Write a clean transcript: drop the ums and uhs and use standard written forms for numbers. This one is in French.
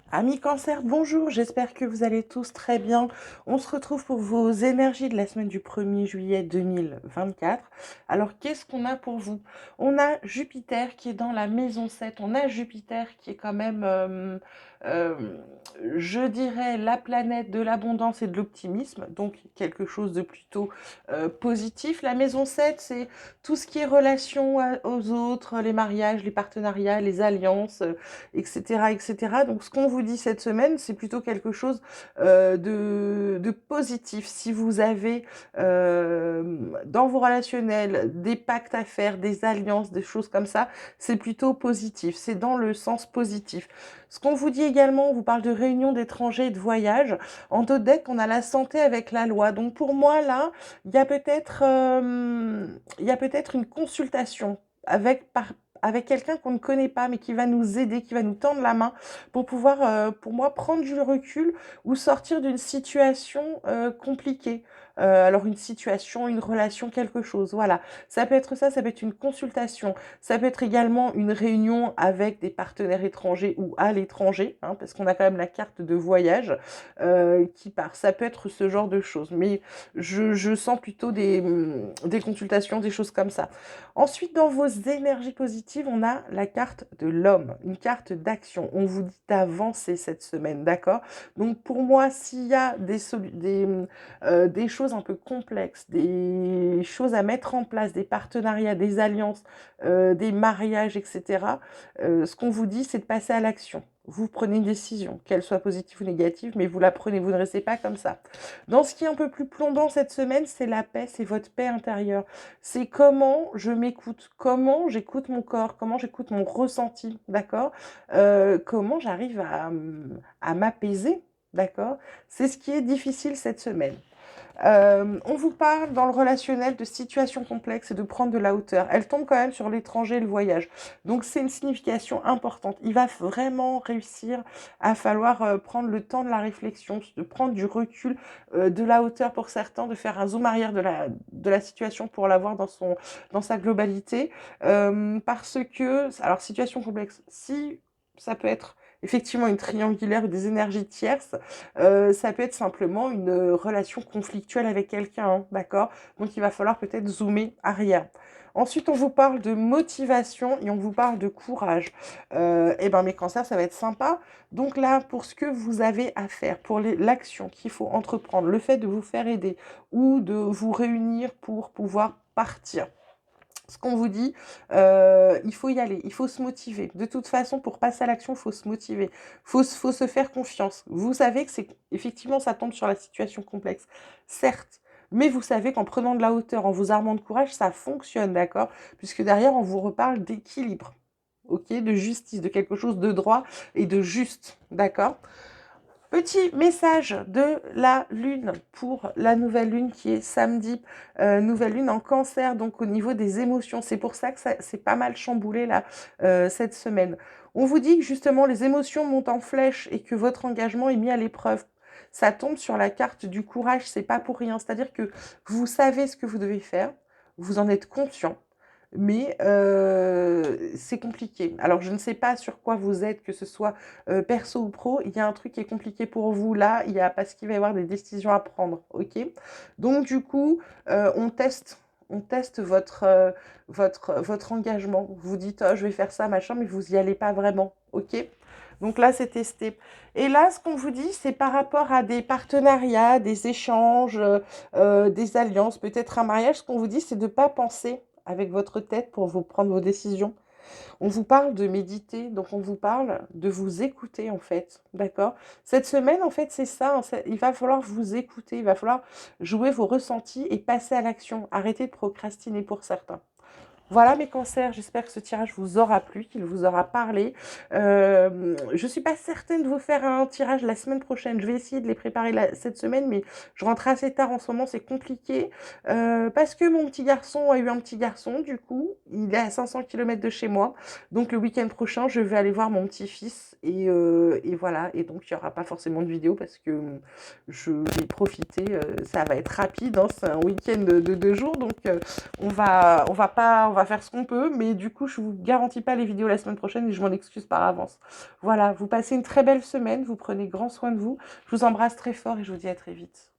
Amis Cancer, bonjour, j'espère que vous allez tous très bien. On se retrouve pour vos énergies de la semaine du 1er juillet 2024. Alors, qu'est-ce qu'on a pour vous? On a Jupiter qui est dans la maison 7. On a Jupiter qui est quand même, euh, je dirais, la planète de l'abondance et de l'optimisme, donc quelque chose de plutôt positif. La maison 7, c'est tout ce qui est relation aux autres, les mariages, les partenariats, les alliances, etc., etc. Donc, ce qu'on vous dit cette semaine, c'est plutôt quelque chose de positif. Si vous avez dans vos relationnels des pactes à faire, des alliances, des choses comme ça, c'est plutôt positif. C'est dans le sens positif. Ce qu'on vous dit également, on vous parle de réunions d'étrangers et de voyages. En d'autres decks, on a la santé avec la loi. Donc, pour moi, là, il y a peut-être une consultation avec quelqu'un qu'on ne connaît pas, mais qui va nous aider, qui va nous tendre la main pour pouvoir, pour moi, prendre du recul ou sortir d'une situation compliquée. Alors une situation, une relation, quelque chose. Voilà. Ça peut être ça, ça peut être une consultation. Ça peut être également une réunion avec des partenaires étrangers ou à l'étranger, hein, parce qu'on a quand même la carte de voyage qui part. Ça peut être ce genre de choses. Mais je sens plutôt des consultations, des choses comme ça. Ensuite, dans vos énergies positives, on a la carte de l'homme, une carte d'action. On vous dit d'avancer cette semaine, d'accord? Donc pour moi, s'il y a des choses un peu complexes, des choses à mettre en place, des partenariats, des alliances, des mariages, etc., ce qu'on vous dit, c'est de passer à l'action. Vous prenez une décision, qu'elle soit positive ou négative, mais vous la prenez, vous ne restez pas comme ça. Dans ce qui est un peu plus plombant cette semaine, c'est la paix, c'est votre paix intérieure. C'est comment je m'écoute, comment j'écoute mon corps, comment j'écoute mon ressenti, d'accord? Comment j'arrive à m'apaiser, d'accord? C'est ce qui est difficile cette semaine. On vous parle dans le relationnel de situations complexes et de prendre de la hauteur. Elle tombe quand même sur l'étranger et le voyage. Donc c'est une signification importante. Il va vraiment réussir à falloir prendre le temps de la réflexion, de prendre du recul, de la hauteur pour certains, de faire un zoom arrière de la situation pour la voir dans sa globalité. Parce que, alors situation complexe, si ça peut être effectivement une triangulaire ou des énergies tierces, ça peut être simplement une relation conflictuelle avec quelqu'un, hein, d'accord? Donc il va falloir peut-être zoomer arrière. Ensuite, on vous parle de motivation et on vous parle de courage. Eh ben mes cancers, ça va être sympa. Donc là, pour ce que vous avez à faire, pour l'action qu'il faut entreprendre, le fait de vous faire aider ou de vous réunir pour pouvoir partir, ce qu'on vous dit, il faut y aller, il faut se motiver. De toute façon, pour passer à l'action, il faut se motiver. Faut se faire confiance. Vous savez que c'est effectivement, ça tombe sur la situation complexe, certes. Mais vous savez qu'en prenant de la hauteur, en vous armant de courage, ça fonctionne, d'accord? Puisque derrière, on vous reparle d'équilibre, ok? De justice, de quelque chose de droit et de juste, d'accord? Petit message de la lune pour la nouvelle lune qui est samedi, nouvelle lune en cancer, donc au niveau des émotions. C'est pour ça que c'est pas mal chamboulé là cette semaine. On vous dit que justement les émotions montent en flèche et que votre engagement est mis à l'épreuve. Ça tombe sur la carte du courage, c'est pas pour rien. C'est-à-dire que vous savez ce que vous devez faire, vous en êtes conscient, mais c'est compliqué. Alors je ne sais pas sur quoi vous êtes, que ce soit perso ou pro, il y a un truc qui est compliqué pour vous là, parce qu'il va y avoir des décisions à prendre, ok? Donc du coup, on teste votre engagement. Vous dites, oh, je vais faire ça, machin, mais vous y allez pas vraiment, ok? Donc là, c'est testé. Et là, ce qu'on vous dit, c'est par rapport à des partenariats, des échanges, des alliances, peut-être un mariage. Ce qu'on vous dit, c'est de ne pas penser avec votre tête pour vous prendre vos décisions. On vous parle de méditer, donc on vous parle de vous écouter en fait, d'accord? Cette semaine, en fait, c'est ça, hein, il va falloir vous écouter, il va falloir jouer vos ressentis et passer à l'action. Arrêtez de procrastiner pour certains. Voilà mes cancers, j'espère que ce tirage vous aura plu, qu'il vous aura parlé. Je ne suis pas certaine de vous faire un tirage la semaine prochaine. Je vais essayer de les préparer cette semaine, mais je rentre assez tard en ce moment, c'est compliqué. Parce que mon petit garçon a eu un petit garçon, du coup, il est à 500 km de chez moi. Donc le week-end prochain, je vais aller voir mon petit-fils. Et voilà, et donc il n'y aura pas forcément de vidéo parce que je vais profiter. Ça va être rapide, hein, c'est un week-end de 2 jours, donc on va va faire ce qu'on peut, mais du coup, je vous garantis pas les vidéos la semaine prochaine et je m'en excuse par avance. Voilà, vous passez une très belle semaine, vous prenez grand soin de vous. Je vous embrasse très fort et je vous dis à très vite.